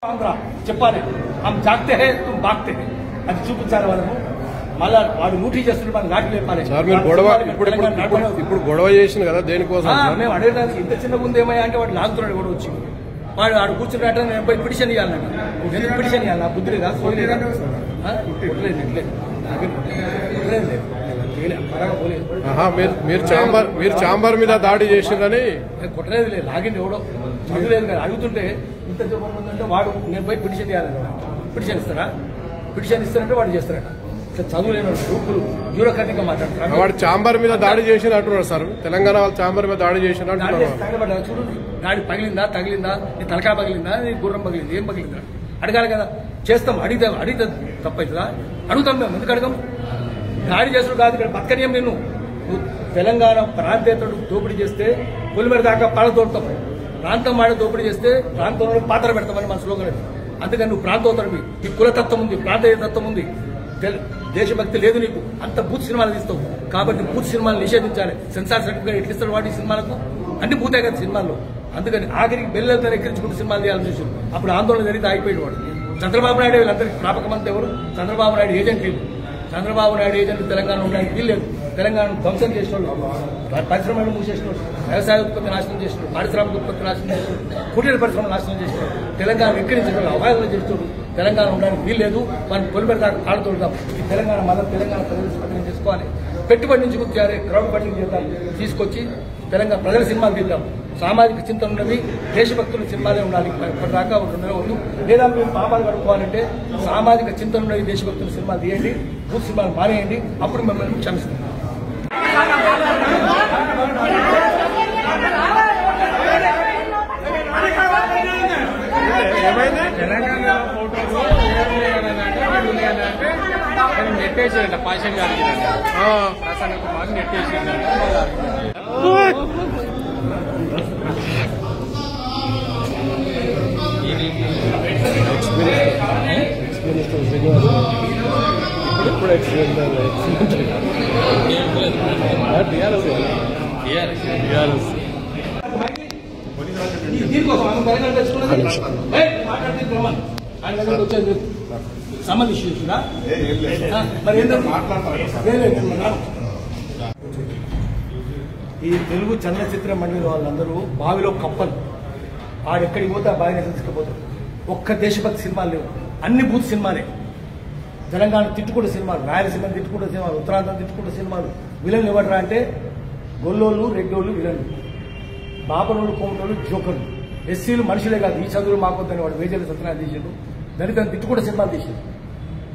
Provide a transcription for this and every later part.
ఆంధ్ర చెప్పాలి हम जागते हैं तुम भागते हैं అది చూపించాలి వాళ్ళను మళ్ళా వాడు లూటీ చేస్తున్న మనం నాటి లేపాలి సార్ మీరు గొడవ ఇప్పుడు గొడవ చేసింది కదా దేనికోసం మేము అడగడానికి ఇంత చిన్న ముందు ఏమయ్యా అంటే వాడు లాగుతున్నాడు కూడా వచ్చి వాడు ఆడు కూర్చున్నట్టు నేను పోయి పిటిషన్ ఇవ్వాలన్నాడు ఎందుకు పిటిషన్ ఇవ్వాలి నా బుద్ధి లేదా పోయలేదా మీరు చాంబర్ మీద దాడి చేసిందని కొట్టలేదు లేదు లాగిండి ఎవడో చదువులేదు కదా అడుగుతుంటే ఇంత చెప్పడం ఉందంటే వాడు నేను పోయి పిటిషన్ ఇవ్వాలన్నాడు పిటిషన్ ఇస్తారా పిటిషన్ ఇస్తారంటే వాడు చేస్తారట చదువులేని గ్రూపులు బ్యూరోక్రాటిక్ గా మాట్లాడుతున్నారు వాడు చాంబర్ మీద దాడి చేసింది అంటున్నారు సార్ తెలంగాణ వాళ్ళు చాంబర్ మీద దాడి చేసిన చూడండి గాడి పగిలిందా తగిలిందా నీ తలకాయ పగిలిందా నీ గుర్రం పగిలింది ఏం పగిలిందా అడగాలి కదా చేస్తాం అడిగితే తప్పవుతుందా అడుగుతాం మేము ఎందుకు అడగం దాడి చేసుడు కాదు ఇక్కడ పక్కనేం నేను తెలంగాణ ప్రాంతేతరుడు దోపిడీ చేస్తే పొలిమేర దాకా పాల తోడతాం ప్రాంతం వాడ దోపిడీ చేస్తే ప్రాంతంలో పాత్ర పెడతామని మన స్లోగన్ అందుకని నువ్వు ప్రాంతోత్తరవి నీ కులతత్వం ఉంది ప్రాంతీయ తత్వం ఉంది దేశభక్తి లేదు నీకు అంత బూత్ సినిమాలు తీస్తావు కాబట్టి బూత్ సినిమాలు నిషేధించాలి సెన్సార్ సర్టిఫికేట్ ఎట్లా ఇస్తారు వాటి సినిమాలకు అన్ని బూతే కదా సినిమాల్లో అందుకని ఆఖరికి బెల్లెలతో ఎక్కించుకుంటూ సినిమాలు తీయాలని చూసారు అప్పుడు ఆందోళన జరిగితే ఆగిపోయాడు వాడు చంద్రబాబు నాయుడు వీళ్ళందరికీ ప్రాపకమంతా ఎవరు చంద్రబాబు నాయుడు ఏజెంట్ చంద్రబాబు నాయుడు ఏజెంట్ తెలంగాణ ఉండడానికి వీల్లేదు తెలంగాణను ధ్వంసం చేసిన వాళ్ళు పరిశ్రమలు మూసేసిన వ్యవసాయ ఉత్పత్తి నాశనం చేసిన పారిశ్రామిక ఉత్పత్తి నాశనం చేసిన కుటీర పరిశ్రమలు నాశనం చేసిన తెలంగాణ ఎక్కిరించిన అవగాహన చేస్తున్నాడు తెలంగాణ ఉండడానికి వీల్లేదు మనం పొలిమేర దాకా ఆడుతుంటాం ఈ తెలంగాణ మళ్ళీ తెలంగాణ ప్రజలు చేసుకోవాలి పెట్టుబడి నుంచి చేయాలి క్రౌడ్ ఫండింగ్ చేద్దాం తీసుకొచ్చి తెలంగాణ ప్రజల సినిమాలు తీద్దాం సామాజిక చింతన ఉన్నది దేశభక్తుల సినిమాలే ఉండాలి ఇప్పటిదాకా ఉండదు లేదా మీరు పాపాలు కడుక్కోవాలంటే సామాజిక చింతన ఉన్నది దేశభక్తుల సినిమాలు తీయండి బూత్ సినిమాలు మానేయండి అప్పుడు మిమ్మల్ని క్షమిస్తాం నెట్టేసారంట పాశం గారికి ప్రసన్న కుమార్ నెట్టేసారంట సంబంధించిన మరి ఈ తెలుగు చలనచిత్ర మండలి వాళ్ళందరూ బావిలో కప్పలు ఆడెక్కడికి పోతే ఆ బావిని తీసుకుపోతారు ఒక్క దేశభక్తి సినిమాలు లేవు అన్ని బూత్ సినిమాలే తెలంగాణ తిట్టుకుంటే సినిమాలు రాయలసీమ తిట్టుకుంటే సినిమాలు ఉత్తరాంధ్ర తిట్టుకుంటే సినిమాలు విలన్లు ఎవడరా అంటే గొల్లోళ్ళు రెడ్డోళ్ళు విలన్లు బాపనోళ్ళు కోమటోళ్ళు జోకర్లు ఎస్సీలు మనుషులే కాదు ఈ చదువులు మాకొద్దని వాడు మేజర్లు సత్యనారాయణ తీసాడు దళితులను తిట్టుకుంటే సినిమాలు తీసాడు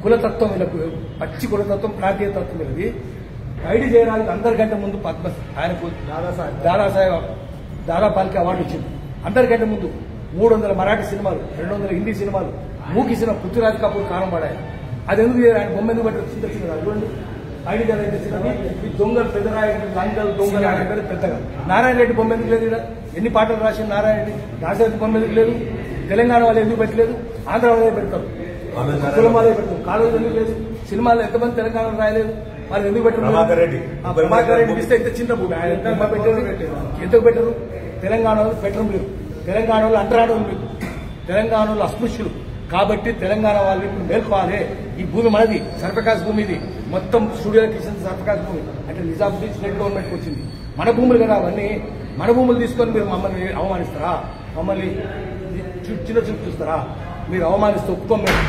కులతత్వం వీళ్ళకు పచ్చి కులతత్వం ప్రాంతీయ తత్వం వీళ్ళది ఐడి చేయడానికి అందరికంటే ముందు పద్మ ఆయనకు దాదాపాలికి అవార్డు వచ్చింది అందరికంటే ముందు 300 మరాఠీ సినిమాలు 200 హిందీ సినిమాలు మూకి సినిమా పృథ్వీరాజ్ కపూర్ కారం పడాయి అది ఎందుకు ఆయన బొమ్మ ఎందుకు పట్టి చిన్న చిన్న చూడండి ఐడి సినిమా ఈ దొంగలు పెద్దరాయి లంగలు దొంగలు ఆడే పెద్దగా నారాయణ రెడ్డి బొమ్మ ఎందుకు లేదు ఇక్కడ ఎన్ని పాటలు రాసిన నారాయణ రెడ్డి రాజశేఖర్ బొమ్మ ఎందుకు లేదు తెలంగాణ వాళ్ళు ఎందుకు పెట్టలేదు ఆంధ్ర వాళ్ళే పెడతారు కులం వాళ్ళే పెడతారు కాలేజీలు ఎందుకు లేదు సినిమాలు ఎంతమంది తెలంగాణ రాయలేదు వాళ్ళు ఎందుకు పెట్టరు ప్రభాకర్ రెడ్డి ఇస్తే ఇంత చిన్న భూమి ఆయన ఎందుకు పెట్టరు తెలంగాణ వాళ్ళు పెట్టడం లేదు తెలంగాణ వాళ్ళు అంటరాడు లేదు తెలంగాణ వాళ్ళు అస్పృశ్యులు కాబట్టి తెలంగాణ వాళ్ళు ఇప్పుడు మేల్కోవాలి ఈ భూమి మనది సర్ఫకాస్ భూమి ఇది మొత్తం స్టూడియోకి ఇచ్చిన సర్ఫకాస్ భూమి అంటే నిజాముద్దీన్ స్టేట్ గవర్నమెంట్కి వచ్చింది మన భూములు కదా అవన్నీ మన భూములు తీసుకొని మీరు మమ్మల్ని అవమానిస్తారా మమ్మల్ని చిన్న చూపు చూస్తారా మీరు అవమానిస్తే ఒప్పుకోం మేము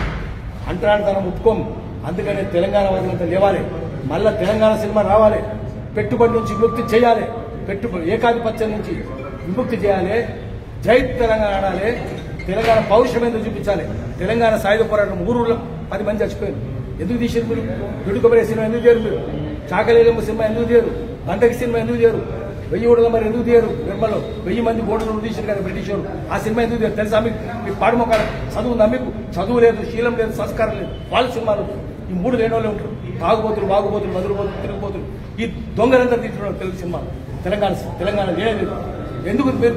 అంటరానితనం ఒప్పుకోం అందుకనే తెలంగాణ వాళ్ళంతా లేవాలి మళ్ళా తెలంగాణ సినిమా రావాలి పెట్టుబడి నుంచి విముక్తి చేయాలి ఏకాధిపత్యం నుంచి విముక్తి చేయాలి జై తెలంగాణ ఆడాలి తెలంగాణ పౌరుషమేందో చూపించాలి తెలంగాణ సాయుధ పోరాటం ఊరూరులో 10 మంది చచ్చిపోయారు ఎందుకు తీసారు మీరు దుడుకొబరే సినిమా ఎందుకు చేయరు మీరు చాకలేలమ్మ సినిమా ఎందుకు చేయరు బందకి సినిమా ఎందుకు చేయరు 1000 ఊడల మరి ఎందుకు తీయరు నిర్మలో 1000 మంది గోడలు తీసారు కదా బ్రిటిష్ వాళ్ళు ఆ సినిమా ఎందుకు తీయరు తెలుసా మీకు పాడుమొక్క చదువు ఉందా మీకు చదువు లేదు శీలం లేదు సంస్కారం లేదు వాళ్ళ సినిమాలు ఈ 3 లేని వాళ్ళే ఉంటారు తాగుబోతులు బాగుబోతులు మధురబోతులు తిరుగుబోతులు ఈ దొంగలంతా తీస్తున్నారు తెలుగు సినిమా తెలంగాణ లేదు ఎందుకు మీరు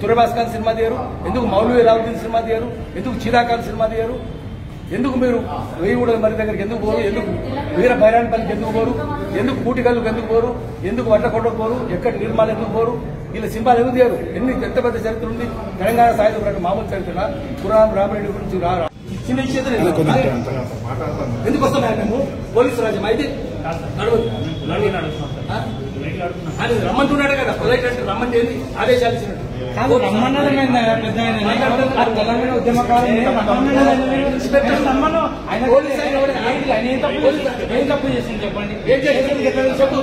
తురబాస్ఖాన్ సినిమా తీయరు ఎందుకు మౌలవీ రావుద్దీన్ సినిమా తీయరు ఎందుకు చీరాకాల్ సినిమా తీయరు ఎందుకు మీరు 1000 ఊడల మరి దగ్గరికి ఎందుకు పోరు ఎందుకు వీర బైరాన్పల్లికి ఎందుకు పోరు ఎందుకు కూటికల్లుకు ఎందుకు పోరు ఎందుకు వడ్లకొండకు పోరు ఎక్కడ నిర్మాలు ఎందుకు పోరు వీళ్ళ సింబాలు ఎందుకు తీయరు? ఎంత పెద్ద చరిత్ర ఉంది తెలంగాణ సాయుధ పోరాటం మామూలు చరిత్ర. పురాణం రామరెడ్డి గురించి చిన్న విషయం ఎందుకు వస్తాం మేము? పోలీసు రాజ్యం అయితే అది రమ్మంటున్నాడు కదా, పొలైట్ అంటే రమ్మని చేసి ఆదేశాలు ఇచ్చినట్టు. రమ్మన్నాడు తెలంగాణ ఉద్యమకాలం ఏం తప్పు చేసింది చెప్పండి. ఏం చేసింది చెప్పు.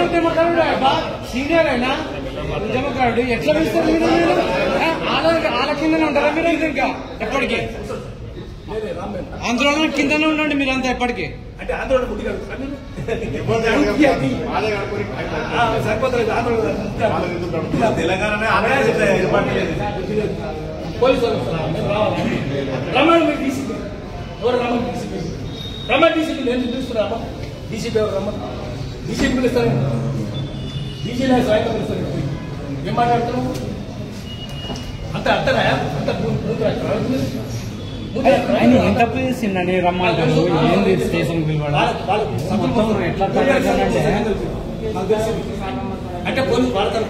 ఉద్యమకారుడు సీనియర్ అయినా ఉద్యమకారుడు ఎట్లా పిలుస్తారు మీరు? వాళ్ళ కిందనే ఉంటారా మీరు? ఇంకా ఎప్పటికీ ఆందోళన కిందనే ఉండండి మీరంతా ఎప్పటికీ. అంటే ఆందోళన సరిపోతుంది. తెలంగాణ పోలీసు రమ్మని మీరు డీసీపీ ఎవరు? రమ్మని డీసీపీ నేను పిలుస్తున్నామా? డీసీపీ ఎవరు? రమ్మని డీసీపీ పిలుస్తాను. డీసీ నాకు స్వయంగా పిలుస్తాను. ఏం మాట్లాడుతున్నావు? అంత అర్థనా? అంత ఆయన ఏం తప్పు చేసిండని రమ్మంటారు? ఏంది స్టేషన్ పిలవడం? ఎట్లా అంటే పోలీసు వాడతారు.